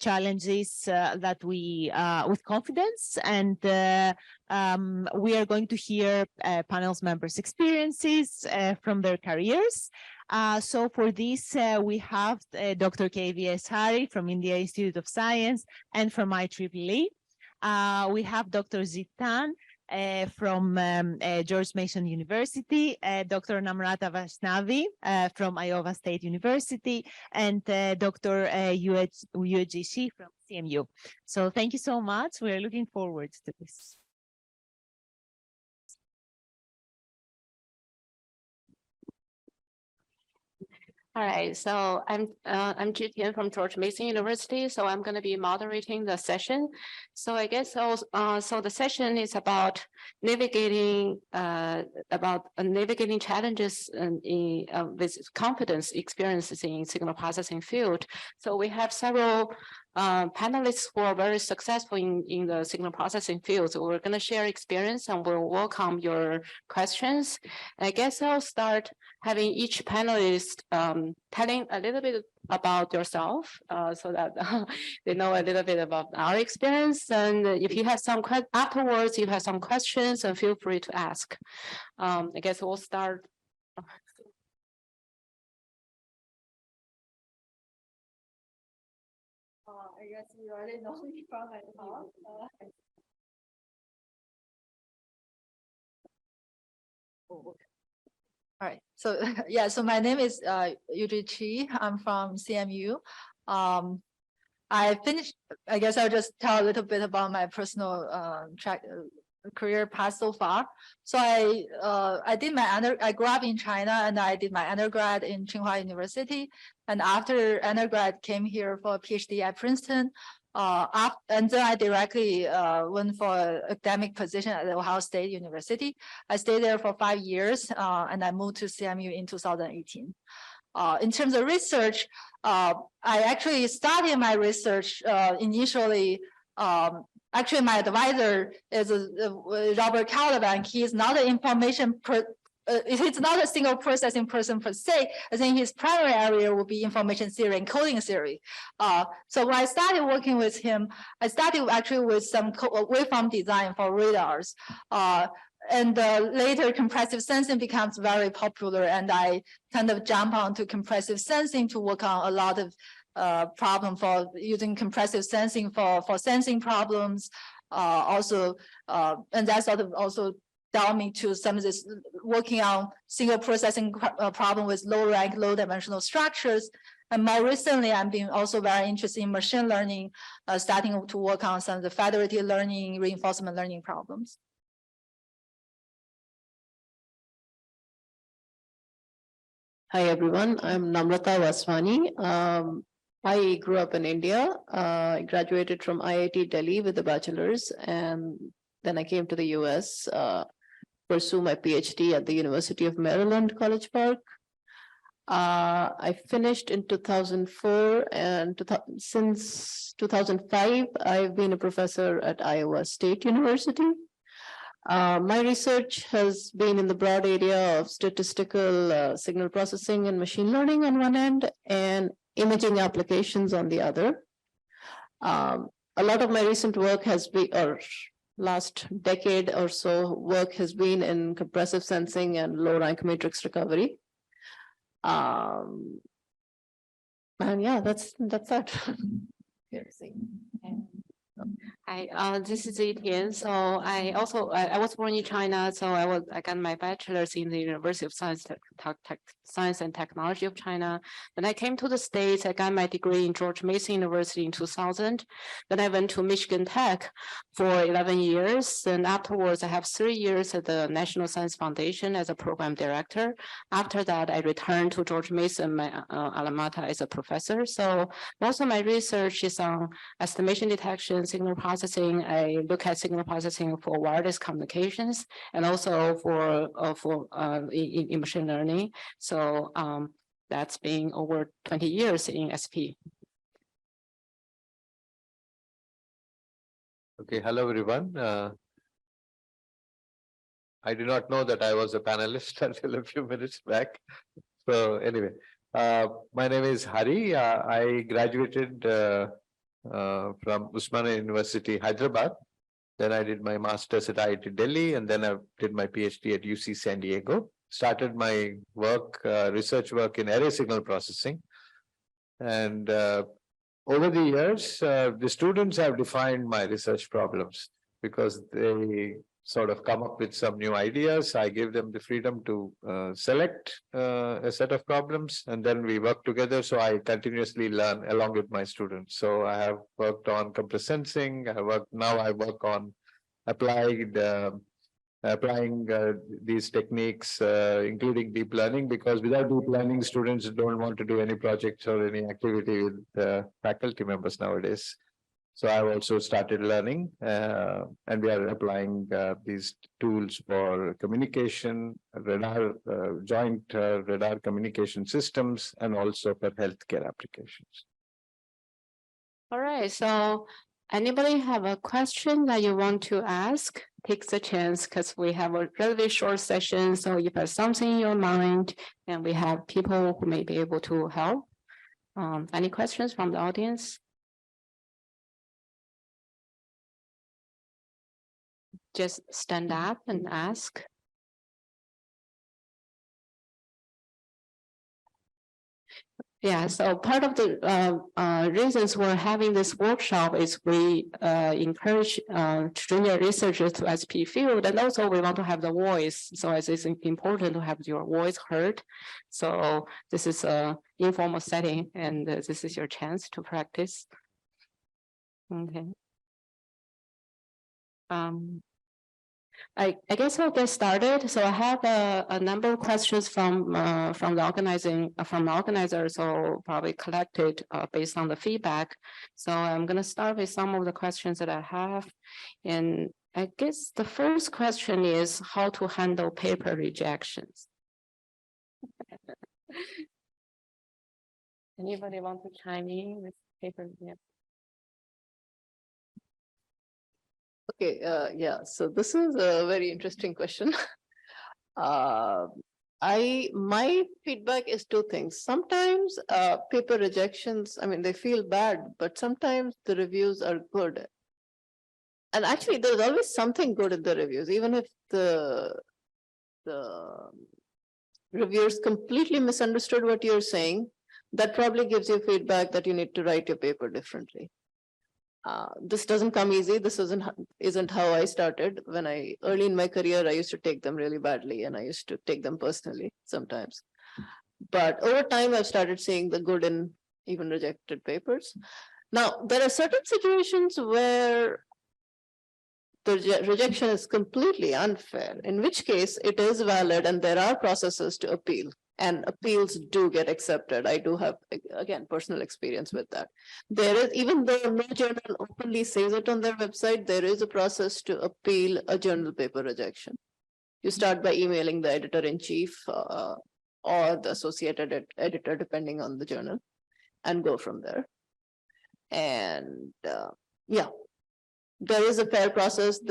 challenges that we with confidence, and we are going to hear panel's members' experiences from their careers. So for this, we have Dr. KVS Hari from India Institute of Science and from IEEE. We have Dr. Tian from George Mason University, Dr. Namrata Vaswani from Iowa State University, and Dr. Uejishi from CMU. So thank you so much. We're looking forward to this. All right, so I'm Tian from George Mason University. So I'm going to be moderating the session. So I guess so the session is about navigating challenges in with confidence experiences in signal processing field. So we have several panelists who are very successful in the signal processing field. So we're going to share experience and we'll welcome your questions. I guess I'll start having each panelist telling a little bit about yourself so that they know a little bit about our experience. And if you have some afterwards, you have some questions, and feel free to ask. I guess we'll start. I guess you already know me from my talk. All right. So yeah. So my name is Uejishi. I'm from CMU. I finished. I guess I'll just tell a little bit about my personal career path so far. So I did my I grew up in China, and I did my undergrad in Tsinghua University. And after undergrad, came here for a PhD at Princeton. And then I directly went for an academic position at Ohio State University. I stayed there for 5 years, and I moved to CMU in 2018. In terms of research, I actually started my research initially. Actually, my advisor is Robert Caliban. He is not an he's not a signal processing person per se. I think his primary area will be information theory and coding theory. So when I started working with him, I started actually with some waveform design for radars. And later compressive sensing becomes very popular, and I kind of jump onto compressive sensing to work on a lot of problem for using compressive sensing for sensing problems. And that sort of also down me to some of this working on single processing problem with low rank, low dimensional structures. And more recently, I'm being also very interested in machine learning, starting to work on some of the federated learning, reinforcement learning problems. Hi, everyone. I'm Namrata Vaswani. I grew up in India. I graduated from IIT Delhi with a bachelor's, and then I came to the US, pursue my PhD at the University of Maryland, College Park. I finished in 2004, and since 2005, I've been a professor at Iowa State University. My research has been in the broad area of statistical signal processing and machine learning on one end, and imaging applications on the other. A lot of my recent work has been, or last decade or so, work has been in compressive sensing and low rank matrix recovery. And yeah, that's that. Hi, this is Tian. So I was born in China, so I got my bachelor's in the University of Science and Technology of China. Then I came to the States. I got my degree in George Mason University in 2000. Then I went to Michigan Tech for 11 years. And afterwards, I have 3 years at the National Science Foundation as a program director. After that, I returned to George Mason, my alma mater, as a professor. So most of my research is on estimation detection, signal processing. I look at signal processing for wireless communications and also for in machine learning. So that's been over 20 years in SP. Okay, hello everyone. I did not know that I was a panelist until a few minutes back. So anyway, my name is Hari. I graduated from Usmania University, Hyderabad. Then I did my master's at IIT Delhi, and then I did my PhD at UC San Diego. Started my work, research work in array signal processing. And over the years, the students have defined my research problems because they sort of come up with some new ideas. I give them the freedom to select a set of problems, and then we work together. So I continuously learn along with my students. So I have worked on compressed sensing. I work on applying these techniques, including deep learning, because without deep learning, students don't want to do any projects or any activity with faculty members nowadays. So I've also started learning, and we are applying these tools for communication, radar, joint radar communication systems, and also for healthcare applications. All right, so anybody have a question that you want to ask? Take the chance, because we have a really short session. So if there's something in your mind, and we have people who may be able to help. Any questions from the audience? Just stand up and ask. Yeah, so part of the reasons we're having this workshop is we encourage junior researchers to SP field, and also we want to have the voice. So it's important to have your voice heard. So this is an informal setting, and this is your chance to practice. Okay. I guess I'll get started. So I have a number of questions from the organizers, so probably collected based on the feedback. So I'm going to start with some of the questions that I have. And I guess the first question is how to handle paper rejections. Anybody want to chime in with paper? Yeah. Okay, yeah, so this is a very interesting question. My feedback is two things. Sometimes paper rejections, I mean, they feel bad, but sometimes the reviews are good. And actually, there's always something good in the reviews, even if the reviewers completely misunderstood what you're saying. That probably gives you feedback that you need to write your paper differently. This doesn't come easy. This isn't how I started. When early in my career, I used to take them really badly, and I used to take them personally sometimes. But over time, I've started seeing the good in even rejected papers. Now, there are certain situations where the rejection is completely unfair, in which case it is valid and there are processes to appeal. And appeals do get accepted. I do have, again, personal experience with that. There is, even though no journal openly says it on their website, there is a process to appeal a journal paper rejection. You start by emailing the editor-in-chief or the associated editor, depending on the journal, and go from there. And yeah, there is a fair process.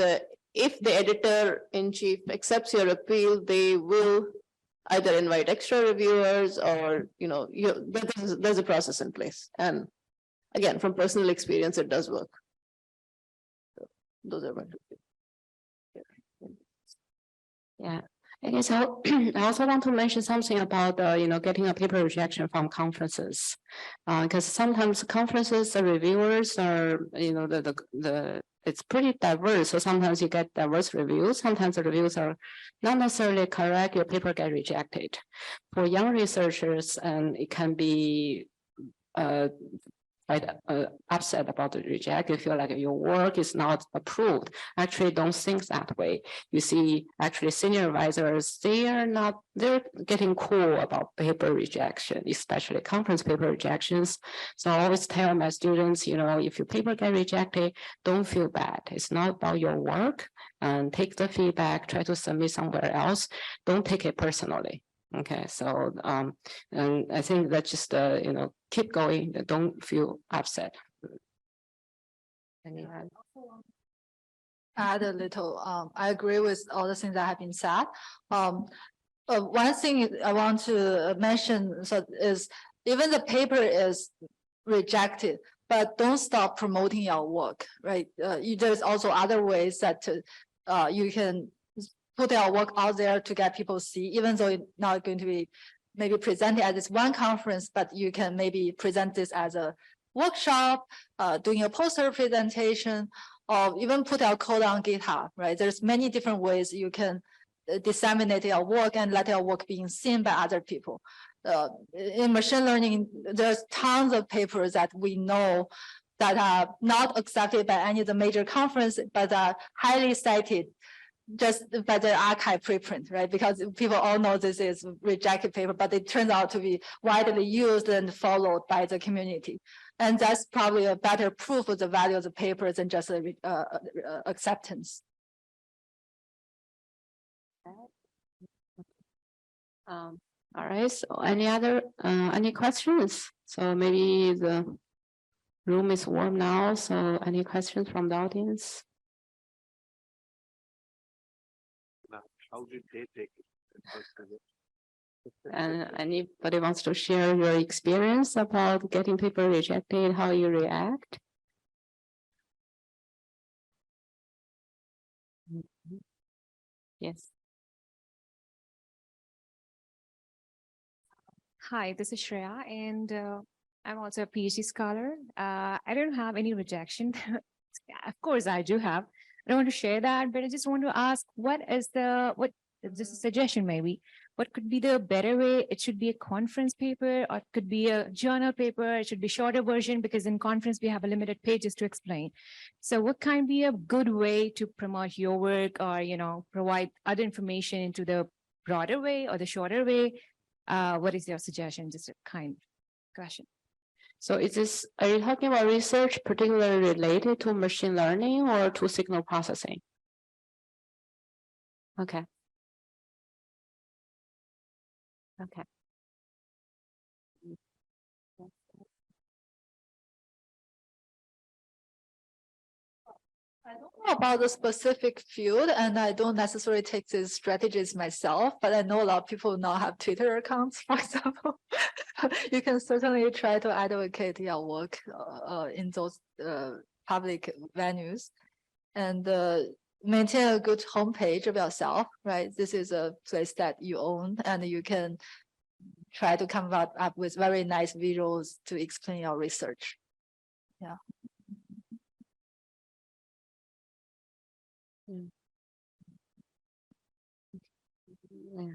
If the editor-in-chief accepts your appeal, they will either invite extra reviewers or, there's a process in place. And again, from personal experience, it does work. So those are my two. Yeah, I guess I also want to mention something about, getting a paper rejection from conferences. Because sometimes conferences, the reviewers are, it's pretty diverse. So sometimes you get diverse reviews. Sometimes the reviews are not necessarily correct. Your paper get rejected. For young researchers, and it can be quite upset about the reject. You feel like your work is not approved. Actually, don't think that way. You see, actually, senior advisors, they're getting cool about paper rejection, especially conference paper rejections. So I always tell my students, if your paper get rejected, don't feel bad. It's not about your work, and take the feedback, try to submit somewhere else. Don't take it personally. Okay, so and I think that just keep going. Don't feel upset. Add a little. I agree with all the things that have been said. One thing I want to mention is even the paper is rejected, but don't stop promoting your work, right? There's also other ways that you can put your work out there to get people see, even though it's not going to be maybe presented at this one conference, but you can maybe present this as a workshop, doing a poster presentation, or even put your code on GitHub, right? There's many different ways you can disseminate your work and let your work being seen by other people. In machine learning, there's tons of papers that we know that are not accepted by any of the major conferences, but are highly cited just by their archive preprint, right? Because people all know this is rejected paper, but it turns out to be widely used and followed by the community. And that's probably a better proof of the value of the paper than just acceptance. All right, so any questions? So maybe the room is warm now, so any questions from the audience? How did they take it? And anybody wants to share your experience about getting paper rejected, how you react? Yes. Hi, this is Shreya, and I'm also a PhD scholar. I don't have any rejection. Of course, I do have. I don't want to share that, but I just want to ask, just a suggestion maybe, what could be the better way? It should be a conference paper, or it could be a journal paper. It should be shorter version, because in conference we have a limited pages to explain. So what can be a good way to promote your work, or, provide other information into the broader way or the shorter way? What is your suggestion? Just a kind question. So are you talking about research particularly related to machine learning or to signal processing? Okay. Okay. I don't know about the specific field, and I don't necessarily take these strategies myself, but I know a lot of people now have Twitter accounts, for example. You can certainly try to advocate your work in those public venues, and maintain a good homepage of yourself, right? This is a place that you own, and you can try to come up with very nice visuals to explain your research. Yeah. Yeah.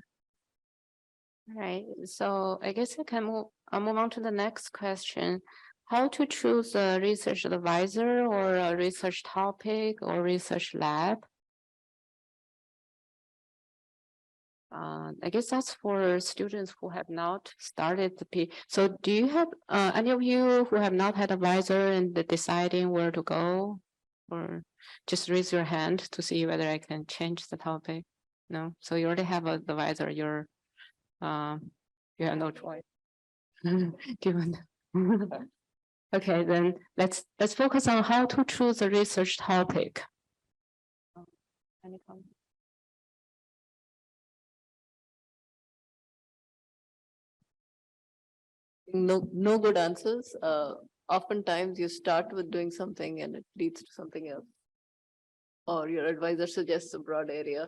All right, so I guess I'll move on to the next question. How to choose a research advisor or a research topic or research lab? I guess that's for students who have not started So do you have any of you who have not had advisor and deciding where to go? Or just raise your hand to see whether I can change the topic? No, so you already have an advisor, you have no choice. Given. Okay, then let's focus on how to choose a research topic. Any comments? No good answers. Oftentimes you start with doing something and it leads to something else. Or your advisor suggests a broad area.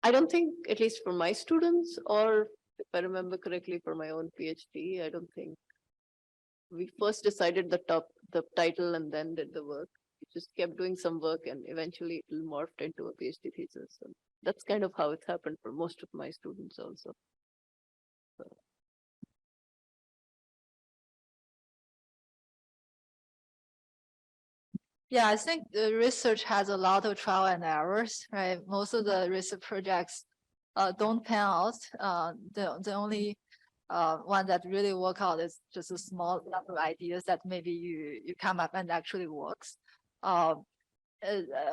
I don't think, at least for my students, or if I remember correctly for my own PhD, I don't think we first decided the title and then did the work. We just kept doing some work and eventually it morphed into a PhD thesis. And that's kind of how it's happened for most of my students also. So. Yeah, I think the research has a lot of trial and errors, right? Most of the research projects don't pan out. The only one that really work out is just a small number of ideas that maybe you come up and actually works. I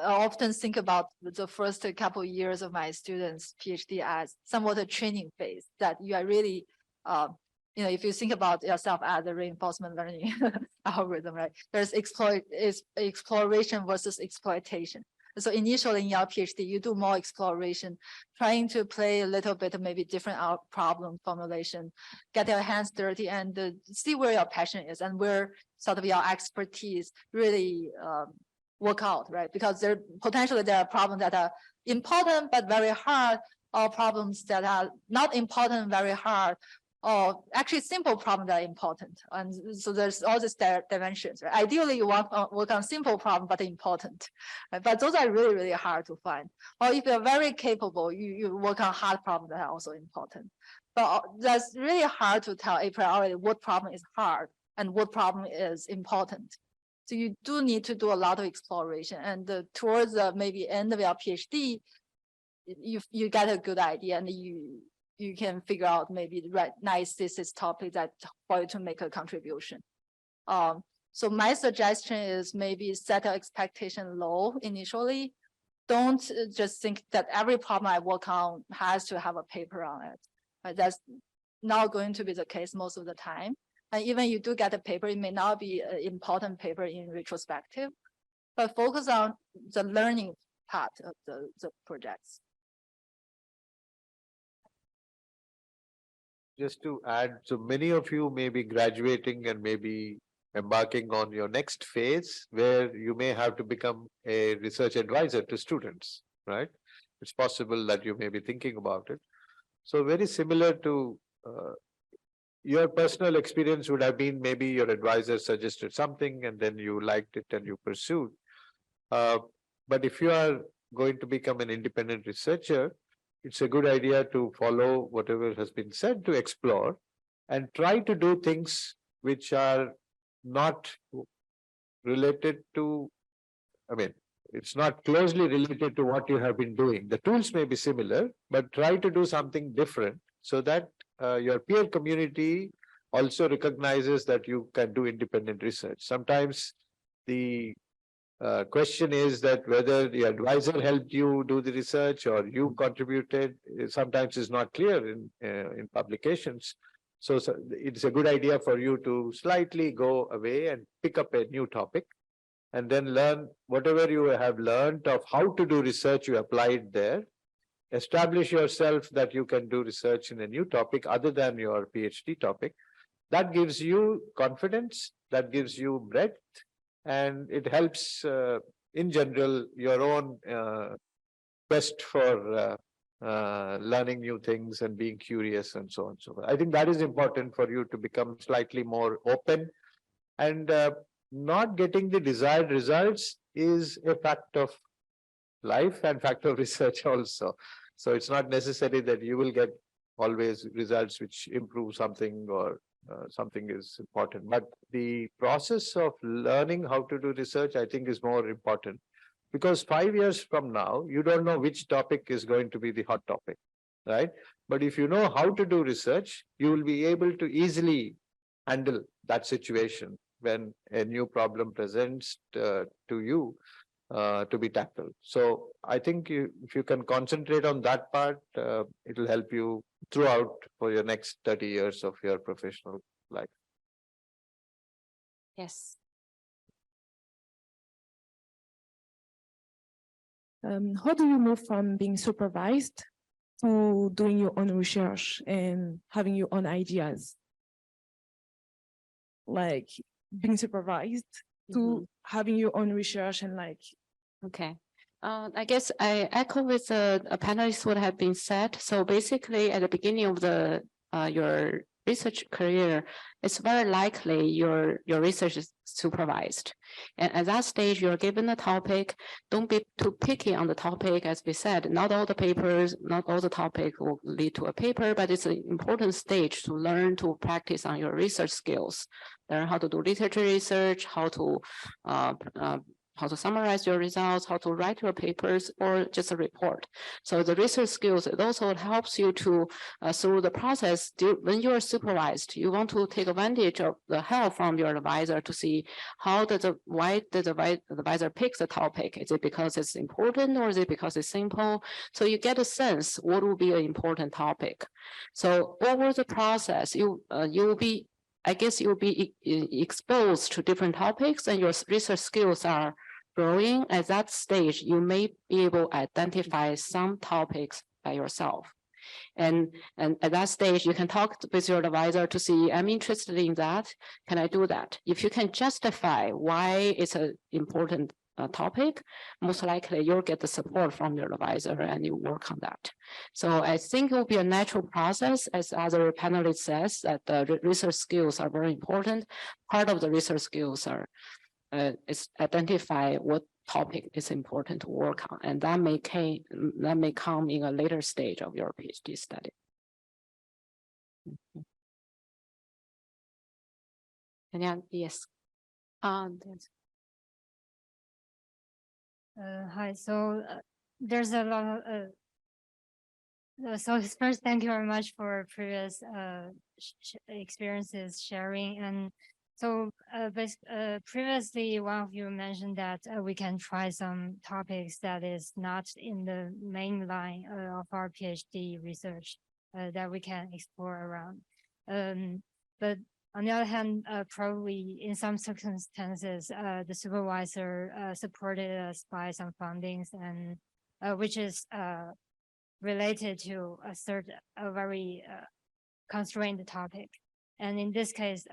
often think about the first couple of years of my students' PhD as somewhat a training phase, that you are really if you think about yourself as a reinforcement learning algorithm, right? There's exploration versus exploitation. So initially in your PhD, you do more exploration, trying to play a little bit of maybe different problem formulation, get your hands dirty and see where your passion is and where sort of your expertise really work out, right? Because there are problems that are important but very hard, or problems that are not important, very hard, or actually simple problems that are important. And so there's all these dimensions, right? Ideally, you want to work on simple problem, but important, right? But those are really, really hard to find. Or if you're very capable, you work on hard problems that are also important. But that's really hard to tell a priori what problem is hard and what problem is important. So you do need to do a lot of exploration, and towards the maybe end of your PhD, you get a good idea, and you can figure out maybe the right nice thesis topic that for you to make a contribution. So my suggestion is maybe set your expectation low initially. Don't just think that every problem I work on has to have a paper on it. Right? That's not going to be the case most of the time. And even you do get a paper, it may not be an important paper in retrospective, but focus on the learning part of the projects. Just to add, so many of you may be graduating and maybe embarking on your next phase where you may have to become a research advisor to students, right? It's possible that you may be thinking about it. So very similar to your personal experience would have been maybe your advisor suggested something and then you liked it and you pursued. But if you are going to become an independent researcher, it's a good idea to follow whatever has been said, to explore and try to do things which are not related to, I mean, it's not closely related to what you have been doing. The tools may be similar, but try to do something different so that your peer community also recognizes that you can do independent research. Sometimes the question is that whether the advisor helped you do the research or you contributed, sometimes is not clear in publications. So it's a good idea for you to slightly go away and pick up a new topic and then learn whatever you have learned of how to do research, you applied there. Establish yourself that you can do research in a new topic other than your PhD topic. That gives you confidence, that gives you breadth, and it helps in general your own quest for learning new things and being curious and so on. So I think that is important for you to become slightly more open, and not getting the desired results is a fact of life and fact of research also. So it's not necessary that you will get always results which improve something or something is important, but the process of learning how to do research, I think, is more important, because 5 years from now, you don't know which topic is going to be the hot topic, right? But if you know how to do research, you will be able to easily handle that situation when a new problem presents to you to be tackled. So I think if you can concentrate on that part, it will help you throughout for your next 30 years of your professional life. Yes. How do you move from being supervised to doing your own research and having your own ideas? Like being supervised to having your own research and like. Okay. I guess I echo with a panelist what had been said. So basically, at the beginning of your research career, it's very likely your research is supervised. And at that stage, you're given a topic. Don't be too picky on the topic. As we said, not all the papers, not all the topic will lead to a paper, but it's an important stage to learn to practice on your research skills. Learn how to do literature research, how to summarize your results, how to write your papers, or just a report. So the research skills, it also helps you to, through the process, when you are supervised, you want to take advantage of the help from your advisor to see why did the advisor pick the topic? Is it because it's important or is it because it's simple? So you get a sense what will be an important topic. So over the process, you'll be, I guess you'll be exposed to different topics and your research skills are growing, at that stage, you may be able to identify some topics by yourself. And at that stage, you can talk with your advisor to see, I'm interested in that. Can I do that? If you can justify why it's an important topic, most likely you'll get the support from your advisor and you work on that. So I think it will be a natural process, as other panelists says, that the research skills are very important. Part of the research skills are is identify what topic is important to work on, and that may come in a later stage of your PhD study. And yeah, yes. Hi, so there's a lot of, so first, thank you very much for previous experiences sharing. And so previously, one of you mentioned that we can try some topics that is not in the main line of our PhD research that we can explore around. But on the other hand, probably in some circumstances, the supervisor supported us by some fundings, and which is related to a very constrained topic. And in this case,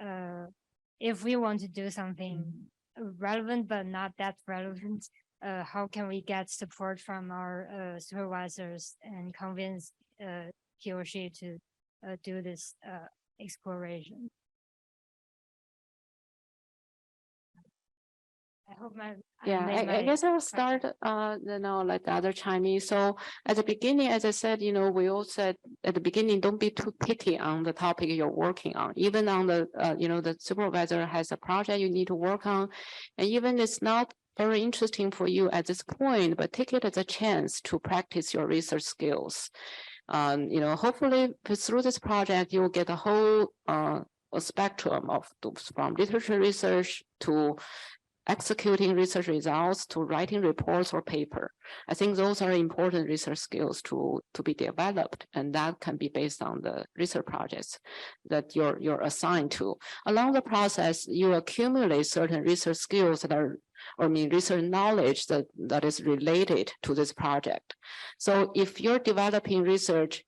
if we want to do something relevant but not that relevant, how can we get support from our supervisors and convince he or she to do this exploration? I hope I guess I will start, like the other Chinese. So at the beginning, as I said, we all said at the beginning, don't be too picky on the topic you're working on. Even on the, the supervisor has a project you need to work on, and even it's not very interesting for you at this point, but take it as a chance to practice your research skills. Hopefully through this project, you'll get a whole a spectrum of from literature research to executing research results to writing reports or paper. I think those are important research skills to be developed, and that can be based on the research projects that you're assigned to. Along the process, you accumulate certain research skills that are, research knowledge that is related to this project. So if you're developing research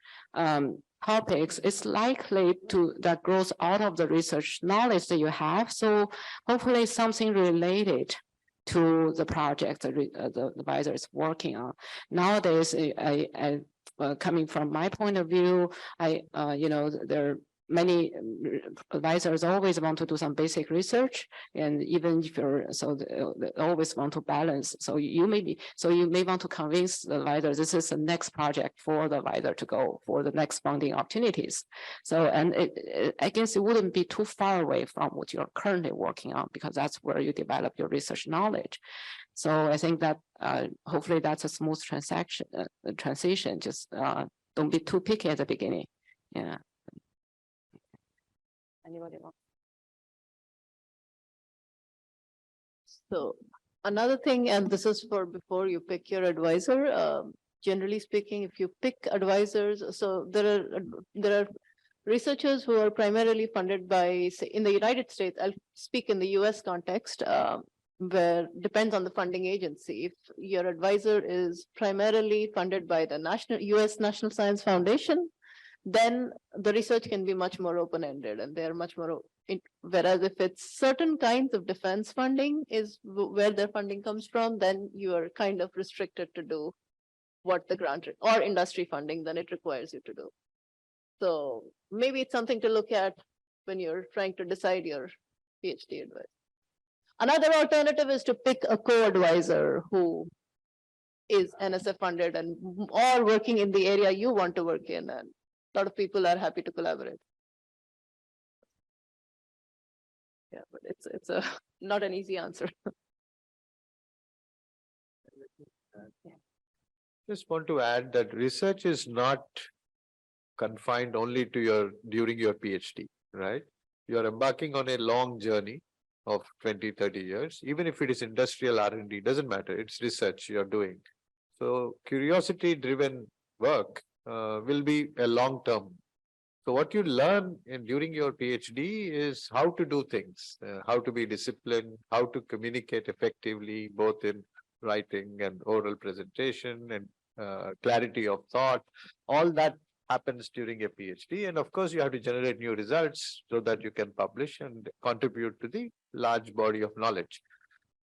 topics, it's likely that grows out of the research knowledge that you have. So hopefully something related to the project that the advisor is working on. Nowadays, coming from my point of view, there are many advisors always want to do some basic research, and even if you're they always want to balance. So you may want to convince the advisor this is the next project for the advisor to go for the next funding opportunities. So, and I guess it wouldn't be too far away from what you're currently working on, because that's where you develop your research knowledge. So I think that hopefully that's a smooth transition. Just don't be too picky at the beginning. Yeah. Anybody else? So another thing, and this is for before you pick your advisor, generally speaking, if you pick advisors, so there are researchers who are primarily funded by, say, in the United States, I'll speak in the US context, where depends on the funding agency. If your advisor is primarily funded by the US National Science Foundation, then the research can be much more open-ended, and they're much more, whereas if it's certain kinds of defense funding is where their funding comes from, then you are kind of restricted to do what the grant or industry funding then it requires you to do. So maybe it's something to look at when you're trying to decide your PhD advisor. Another alternative is to pick a co-advisor who is NSF funded and or working in the area you want to work in, and a lot of people are happy to collaborate. Yeah, but it's a not an easy answer. Just want to add that research is not confined only to during your PhD, right? You're embarking on a long journey of 20, 30 years. Even if it is industrial R&D, doesn't matter. It's research you're doing. So curiosity-driven work will be a long-term So what you learn during your PhD is how to do things, how to be disciplined, how to communicate effectively, both in writing and oral presentation and clarity of thought. All that happens during a PhD. And of course, you have to generate new results so that you can publish and contribute to the large body of knowledge.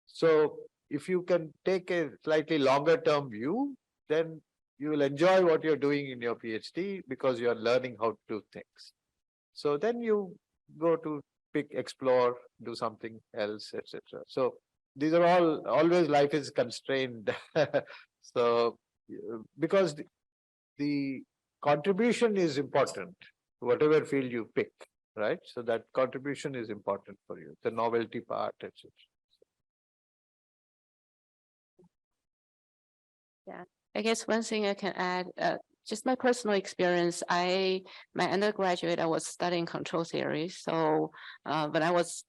So if you can take a slightly longer term view, then you will enjoy what you're doing in your PhD because you are learning how to do things. So then you go to explore, do something else, etc. So these are all, always life is constrained. So because the contribution is important, whatever field you pick, right? So that contribution is important for you, the novelty part, etc. Yeah, I guess one thing I can add, just my personal experience, my undergraduate, I was studying control theory. So when I was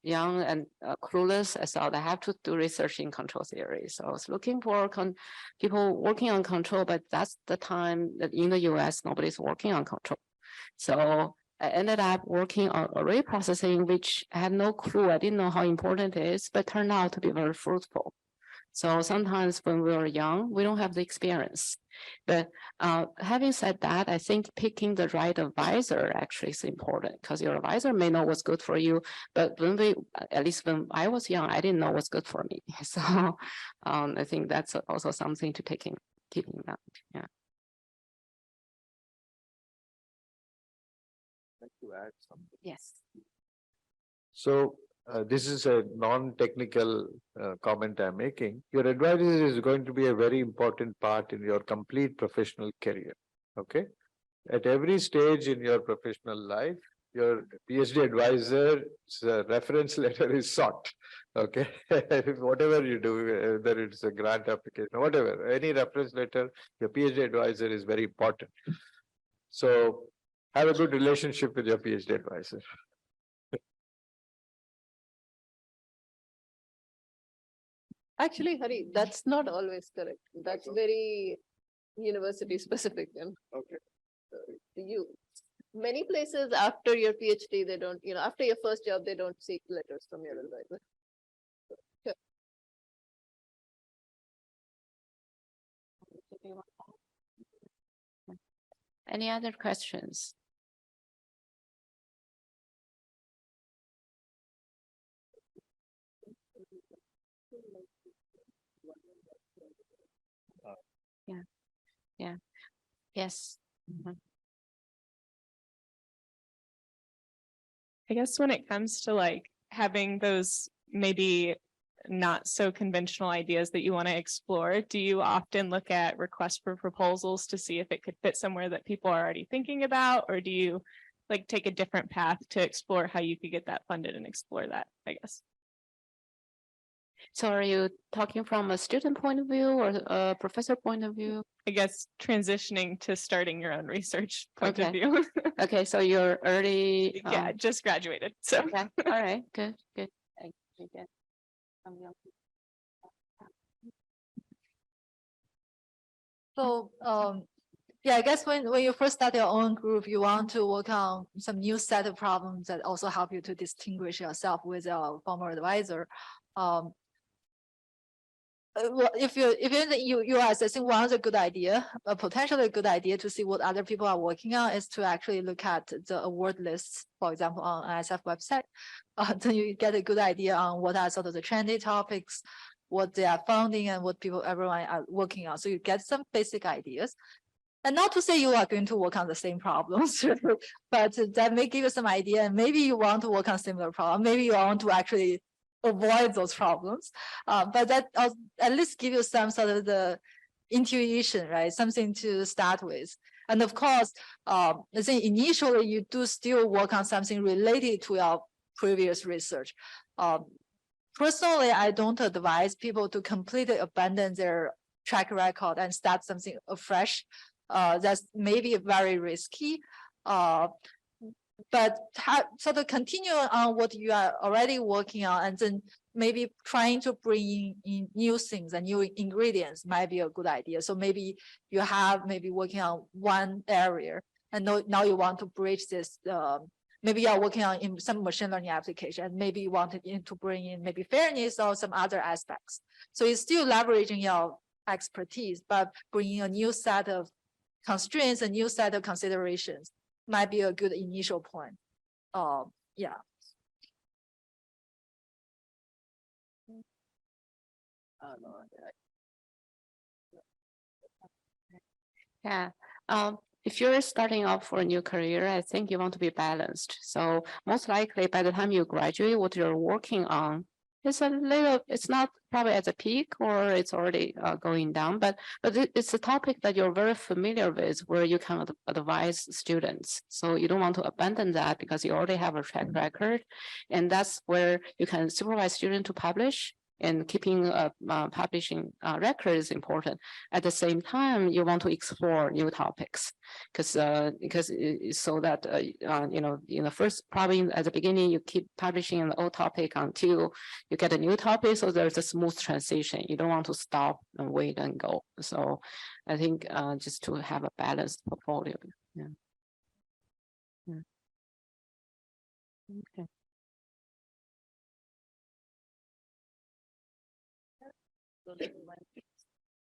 young and clueless, I thought I have to do research in control theory. So I was looking for people working on control, but that's the time that in the US, nobody's working on control. So I ended up working on array processing, which I had no clue. I didn't know how important it is, but turned out to be very fruitful. So sometimes when we are young, we don't have the experience. But having said that, I think picking the right advisor actually is important because your advisor may know what's good for you. But at least when I was young, I didn't know what's good for me. So I think that's also something to keep in mind. Yeah. I'd like to add something. Yes. So this is a non-technical comment I'm making. Your advisor is going to be a very important part in your complete professional career. Okay. At every stage in your professional life, your PhD advisor's reference letter is sought. Okay. Whatever you do, whether it's a grant application, whatever, any reference letter, your PhD advisor is very important. So have a good relationship with your PhD advisor. Actually, Hari, that's not always correct. That's very university specific. And Okay. Many places after your PhD, they don't, after your first job, they don't seek letters from your advisor. Sure. Any other questions? Yeah. Yes. Mhm. I guess when it comes to like having those maybe not so conventional ideas that you want to explore, do you often look at requests for proposals to see if it could fit somewhere that people are already thinking about, or do you like take a different path to explore how you could get that funded and explore that, I guess? So are you talking from a student point of view or a professor point of view? I guess transitioning to starting your own research point of Okay. view. Okay, so you're early. Yeah, just graduated, so. Okay, all right, good. So, yeah, I guess when you first start your own group, you want to work on some new set of problems that also help you to distinguish yourself with a former advisor. Well, if you are assessing one of the good idea, a potentially good idea to see what other people are working on is to actually look at the award lists, for example, on ISF website. Then you get a good idea on what are sort of the trendy topics, what they are funding, and what everyone are working on. So you get some basic ideas. And not to say you are going to work on the same problems, but that may give you some idea. And maybe you want to work on similar problem. Maybe you want to actually avoid those problems. But that at least give you some sort of the intuition, right? Something to start with. And of course, I think initially you do still work on something related to your previous research. Personally, I don't advise people to completely abandon their track record and start something afresh. That's maybe very risky. But sort of continue on what you are already working on, and then maybe trying to bring in new things and new ingredients might be a good idea. So maybe you have working on one area, and now you want to bridge this. Maybe you're working on in some machine learning application, and maybe you want to bring in maybe fairness or some other aspects. So it's still leveraging your expertise, but bringing a new set of constraints, a new set of considerations might be a good initial point. Yeah. Yeah. If you're starting off for a new career, I think you want to be balanced. So most likely by the time you graduate, what you're working on is it's not probably at the peak or it's already going down, but it's a topic that you're very familiar with where you can advise students. So you don't want to abandon that because you already have a track record. And that's where you can supervise students to publish, and keeping a publishing record is important. At the same time, you want to explore new topics because so that you know, in the first, probably at the beginning, you keep publishing an old topic until you get a new topic. So there's a smooth transition. You don't want to stop and wait and go. So I think just to have a balanced portfolio. Yeah. Yeah. Okay.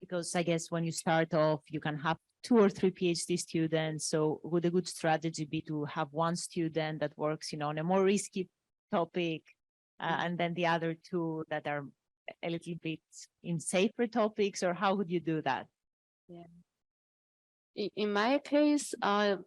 Because I guess when you start off, you can have 2 or 3 PhD students. So would a good strategy be to have one student that works, you know, on a more risky topic, and then the other 2 that are a little bit in safer topics, or how would you do that? Yeah. In my case, I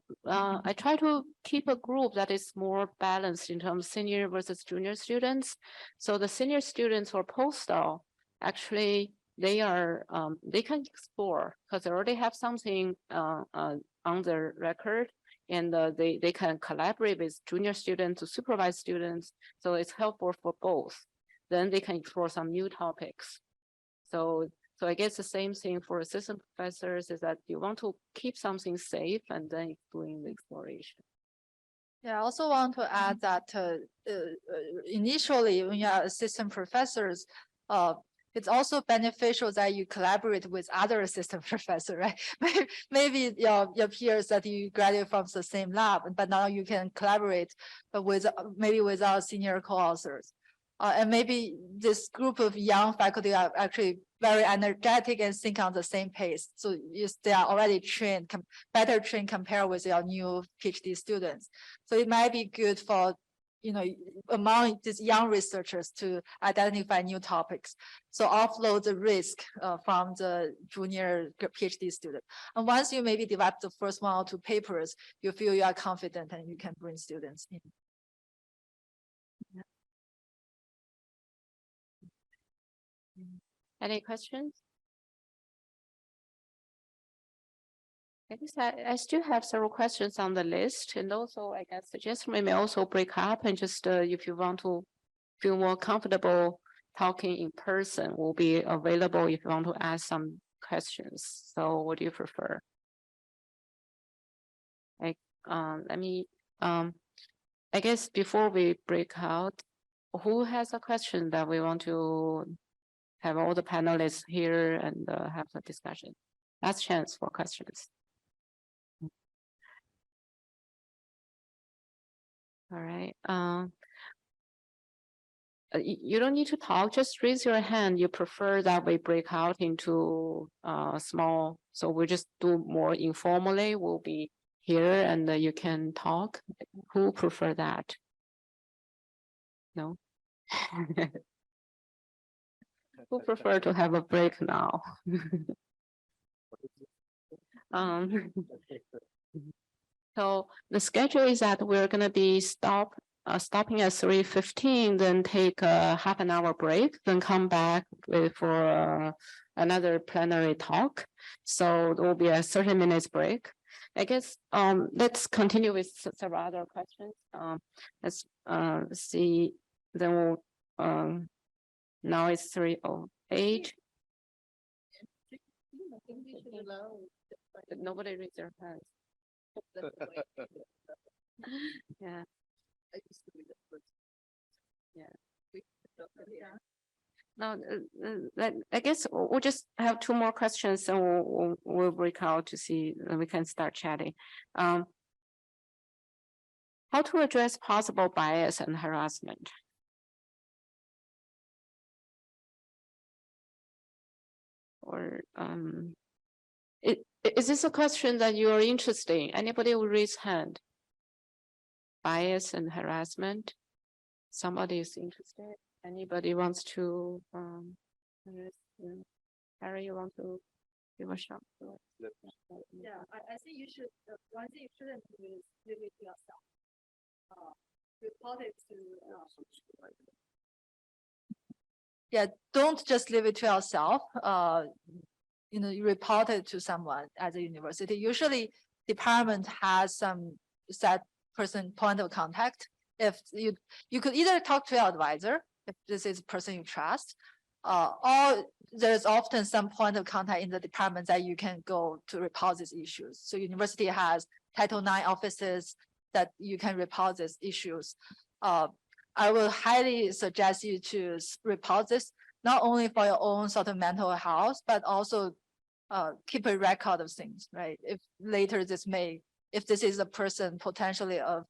try to keep a group that is more balanced in terms of senior versus junior students. So the senior students or postdoc, actually, they can explore because they already have something on their record, and they can collaborate with junior students to supervise students. So it's helpful for both. Then they can explore some new topics. So I guess the same thing for assistant professors is that you want to keep something safe and then doing the exploration. Yeah, I also want to add that initially when you are assistant professors, it's also beneficial that you collaborate with other assistant professors, right? Maybe your peers that you graduate from the same lab, but now you can collaborate with maybe with our senior co-authors. And maybe this group of young faculty are actually very energetic and think on the same pace. So they are already trained, better trained compared with your new PhD students. So it might be good for, you know, among these young researchers to identify new topics. So offload the risk from the junior PhD student. And once you maybe develop the first 1 or 2 papers, you feel you are confident and you can bring students in. Any questions? I guess I still have several questions on the list, and also I guess suggest we may also break up and just if you want to feel more comfortable talking in person, we'll be available if you want to ask some questions. So what do you prefer? Like let me I guess before we break out, who has a question that we want to have all the panelists here and have a discussion? Last chance for questions. All right. You don't need to talk, just raise your hand. You prefer that we break out into small, so we just do more informally. We'll be here and you can talk. Who prefer that? No? Who prefer to have a break now? So the schedule is that we're going to be stopping at 3:15, then take a half an hour break, then come back for another plenary talk. So there will be a 30 minutes break. I guess let's continue with several other questions. Let's see. Then we'll now it's 3:08. Nobody raised their hands. Yeah. Yeah. Now, I guess we'll just have 2 more questions and we'll break out to see we can start chatting. how to address possible bias and harassment. Or is this a question that you are interested in? Anybody will raise hand? Bias and harassment. Somebody is interested. Anybody wants to? Harry, you want to give a shot? Yeah, I think you should. One thing you shouldn't do is leave it to yourself. Report it to. Yeah, don't just leave it to yourself. You know, you report it to someone at the university. Usually, department has some set person point of contact. If you could either talk to your advisor if this is a person you trust, or there's often some point of contact in the department that you can go to report these issues. So university has Title IX offices that you can report these issues. I will highly suggest you to report this, not only for your own sort of mental health, but also keep a record of things, right? If later if this is a person potentially of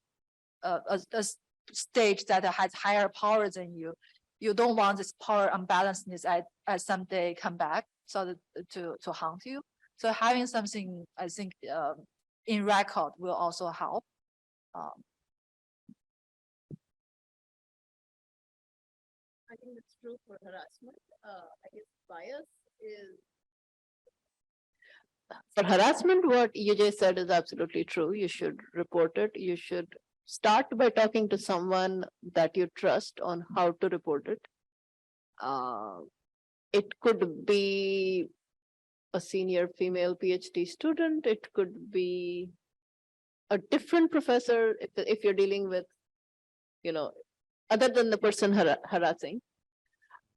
a stage that has higher power than you, you don't want this power unbalancedness at someday come back so to haunt you. So having something, I think, in record will also help. I think it's true for harassment. I guess bias is. For harassment, what you just said is absolutely true. You should report it. You should start by talking to someone that you trust on how to report it. It could be a senior female PhD student. It could be a different professor if you're dealing with, other than the person harassing.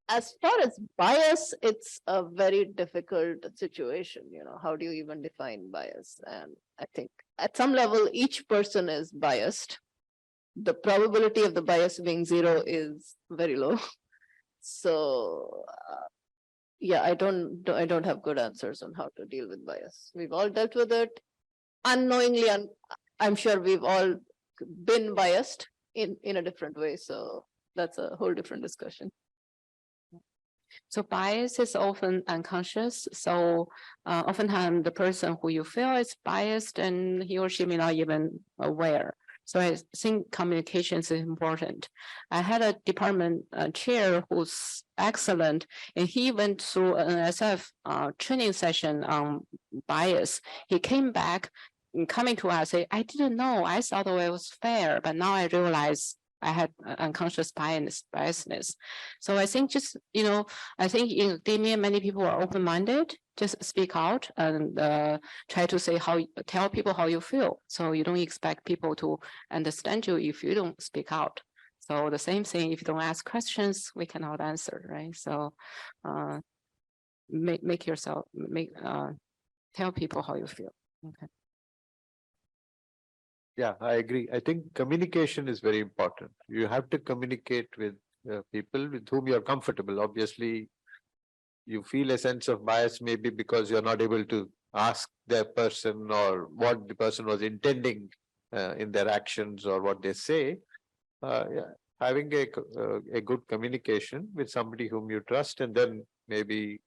As far as bias, it's a very difficult situation. How do you even define bias? And I think at some level, each person is biased. The probability of the bias being zero is very low. So yeah, I don't have good answers on how to deal with bias. We've all dealt with it unknowingly, and I'm sure we've all been biased in a different way. So that's a whole different discussion. So bias is often unconscious. So oftentimes the person who you feel is biased and he or she may not even aware. So I think communication is important. I had a department chair who's excellent, and he went through an SF training session on bias. He came back and coming to us, say, I didn't know, I thought it was fair, but now I realize I had unconscious biasness. So I think just, I think in academia, many people are open-minded, just speak out and try to tell people how you feel. So you don't expect people to understand you if you don't speak out. So the same thing, if you don't ask questions, we cannot answer, right? So tell people how you feel. Okay. Yeah, I agree. I think communication is very important. You have to communicate with people with whom you're comfortable. Obviously, you feel a sense of bias maybe because you're not able to ask the person or what the person was intending in their actions or what they say. Yeah, having a good communication with somebody whom you trust, and then maybe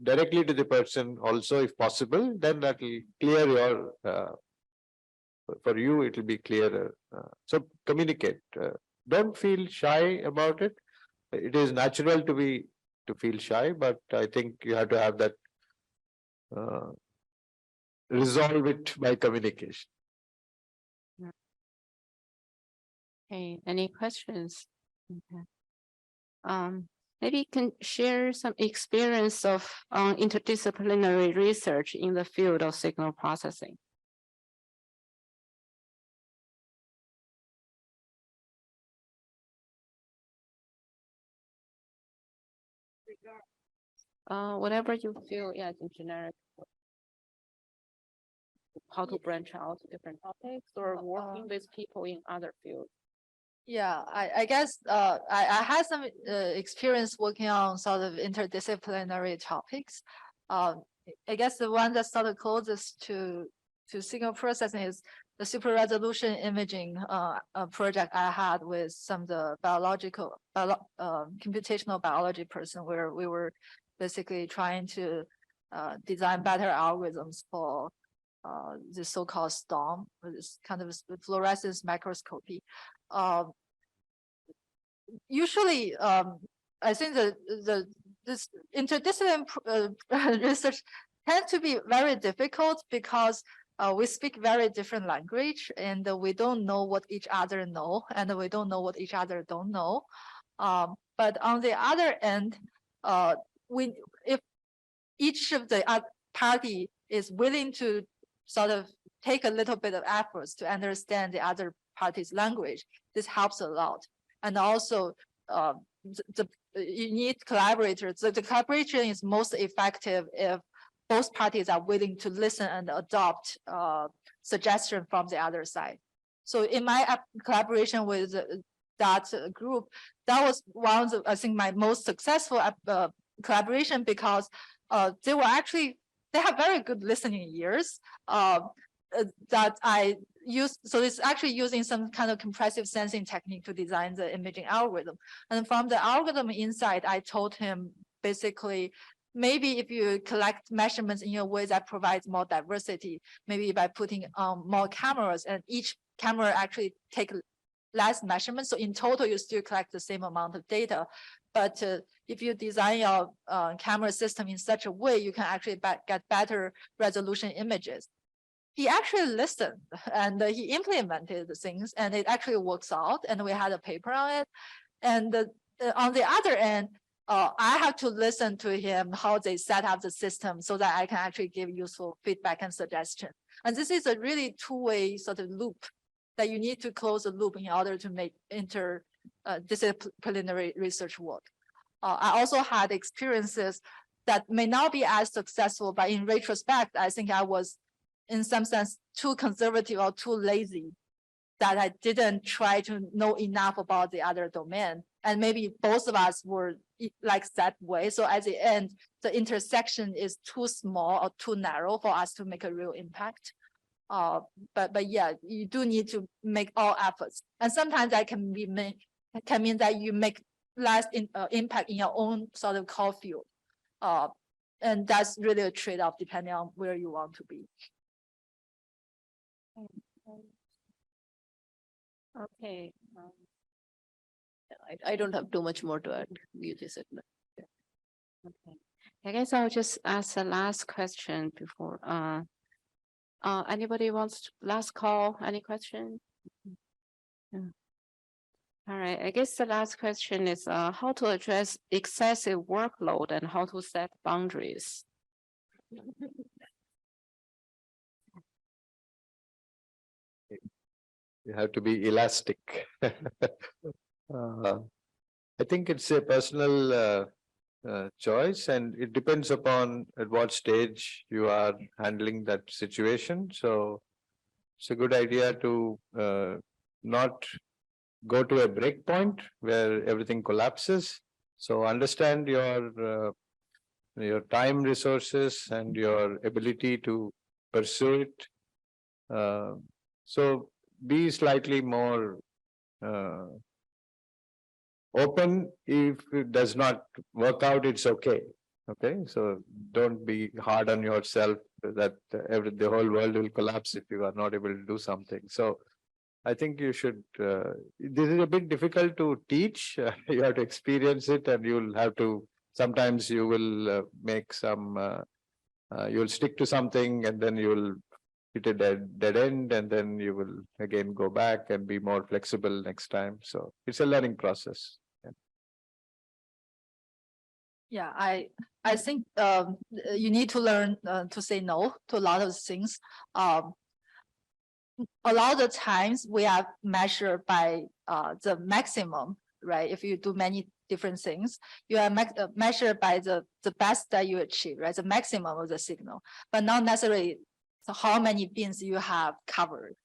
directly to the person also, if possible, then that will clear your for you, it will be clearer. So communicate. Don't feel shy about it. It is natural to feel shy, but I think you have to have that resolve it by communication. Okay, any questions? Okay. Maybe you can share some experience of interdisciplinary research in the field of signal processing. Whatever you feel, yeah, in generic. How to branch out to different topics or working with people in other fields. Yeah, I guess I had some experience working on sort of interdisciplinary topics. I guess the one that's sort of closest to to signal processing is the super resolution imaging project I had with some of the computational biology person, where we were basically trying to design better algorithms for the so-called STOM, this kind of fluorescence microscopy. Usually, I think this interdisciplinary research tends to be very difficult because we speak very different language, and we don't know what each other know, and we don't know what each other don't know. But on the other end, if each of the party is willing to sort of take a little bit of efforts to understand the other party's language, this helps a lot. And also, you need collaborators. The collaboration is most effective if both parties are willing to listen and adopt suggestion from the other side. So in my collaboration with that group, that was one of the, I think, my most successful collaboration, because they have very good listening ears that I use. So it's actually using some kind of compressive sensing technique to design the imaging algorithm. And from the algorithm inside, I told him basically, maybe if you collect measurements in a way that provides more diversity, maybe by putting more cameras, and each camera actually take less measurements. So in total, you still collect the same amount of data. But if you design your camera system in such a way, you can actually get better resolution images. He actually listened and he implemented the things, and it actually works out. And we had a paper on it. And on the other end, I have to listen to him how they set up the system so that I can actually give useful feedback and suggestion. And this is a really two-way sort of loop that you need to close the loop in order to make interdisciplinary research work. I also had experiences that may not be as successful, but in retrospect, I think I was in some sense too conservative or too lazy, that I didn't try to know enough about the other domain. And maybe both of us were like that way. So at the end, the intersection is too small or too narrow for us to make a real impact. But yeah, you do need to make all efforts. And sometimes that can mean that you make less impact in your own sort of core field. And that's really a trade-off depending on where you want to be. Okay. I don't have too much more to add. You just said that. Okay. I guess I'll just ask the last question before. Anybody wants last call? Any question? Yeah. All right. I guess the last question is how to address excessive workload and how to set boundaries. You have to be elastic. I think it's a personal choice, and it depends upon at what stage you are handling that situation. So it's a good idea to not go to a break point where everything collapses. So understand your time resources and your ability to pursue it. So be slightly more open. If it does not work out, it's okay. Okay, so don't be hard on yourself that the whole world will collapse if you are not able to do something. So I think you should, this is a bit difficult to teach. You have to experience it, and you'll have to, sometimes you will make some, you'll stick to something and then you'll hit a dead end, and then you will again go back and be more flexible next time. So it's a learning process. Yeah, I think you need to learn to say no to a lot of things. A lot of the times we are measured by the maximum, right? If you do many different things, you are measured by the best that you achieve, right? The maximum of the signal, but not necessarily how many bins you have covered.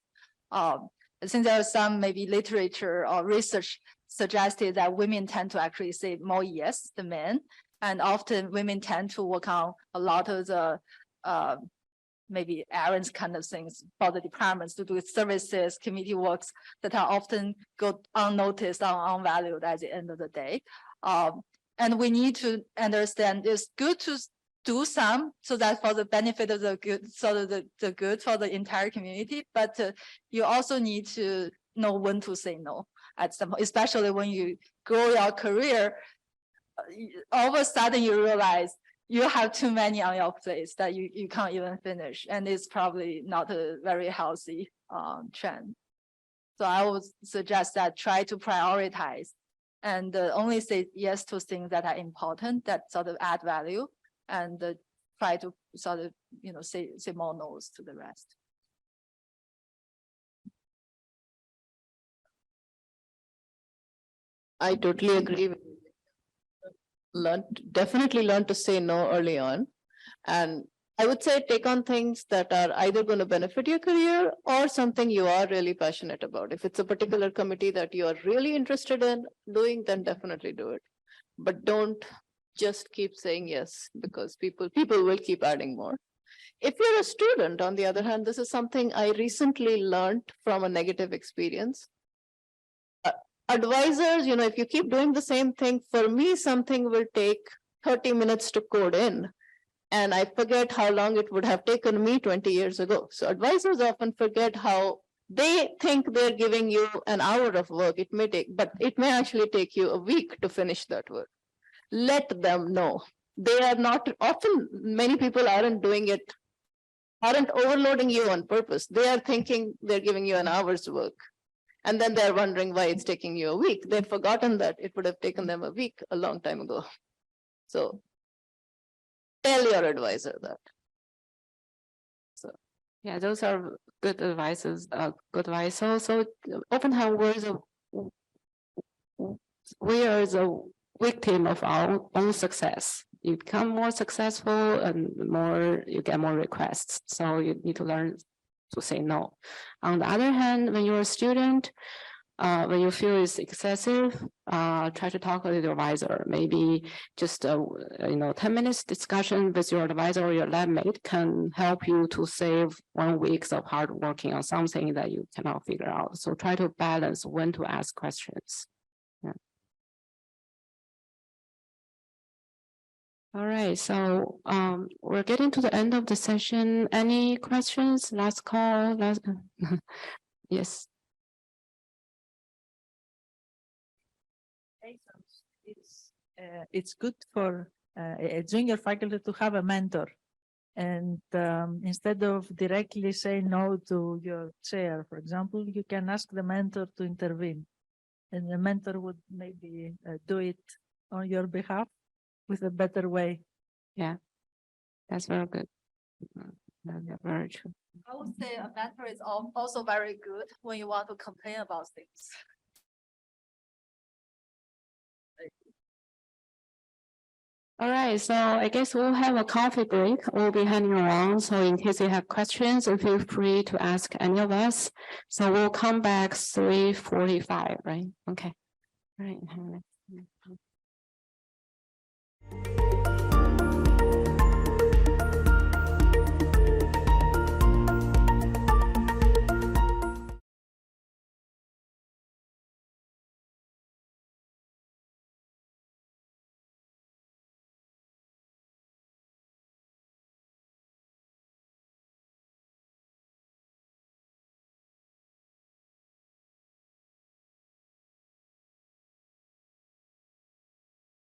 I think there is some maybe literature or research suggested that women tend to actually say more yes than men. And often women tend to work on a lot of the maybe errands kind of things for the departments to do services, committee works that are often go unnoticed or unvalued at the end of the day. And we need to understand it's good to do some so that for the benefit of the good, so that the good for the entire community, but you also need to know when to say no at some point, especially when you grow your career. All of a sudden you realize you have too many on your plate that you can't even finish, and it's probably not a very healthy trend. So I would suggest that try to prioritize and only say yes to things that are important, that sort of add value, and try to sort of, say more no's to the rest. I totally agree with definitely learn to say no early on. And I would say take on things that are either going to benefit your career or something you are really passionate about. If it's a particular committee that you are really interested in doing, then definitely do it. But don't just keep saying yes, because people will keep adding more. If you're a student, on the other hand, this is something I recently learned from a negative experience. Advisors, if you keep doing the same thing, for me, something will take 30 minutes to code in. And I forget how long it would have taken me 20 years ago. So advisors often forget how they think they're giving you an hour of work. It may take, but it may actually take you a week to finish that work. Let them know. They are not, often many people aren't overloading you on purpose. They are thinking they're giving you an hour's work. And then they're wondering why it's taking you a week. They've forgotten that it would have taken them a week a long time ago. So tell your advisor that. So Yeah, those are good advices. Good advice. So oftentimes we are the victim of our own success. You become more successful and you get more requests. So you need to learn to say no. On the other hand, when you're a student, when you feel it's excessive, try to talk with your advisor. Maybe just 10 minutes discussion with your advisor or your lab mate can help you to save 1 week of hard working on something that you cannot figure out. So try to balance when to ask questions. Yeah. All right, so we're getting to the end of the session. Any questions? Last call. Yes. It's good for a junior faculty to have a mentor, and instead of directly saying no to your chair, for example, you can ask the mentor to intervene, and the mentor would maybe do it on your behalf with a better way. Yeah, that's very good. That's very true. I would say a mentor is also very good when you want to complain about things. All right, so I guess we'll have a coffee break. We'll be hanging around. So in case you have questions, feel free to ask any of us. So we'll come back 3:45, right? Okay. All right.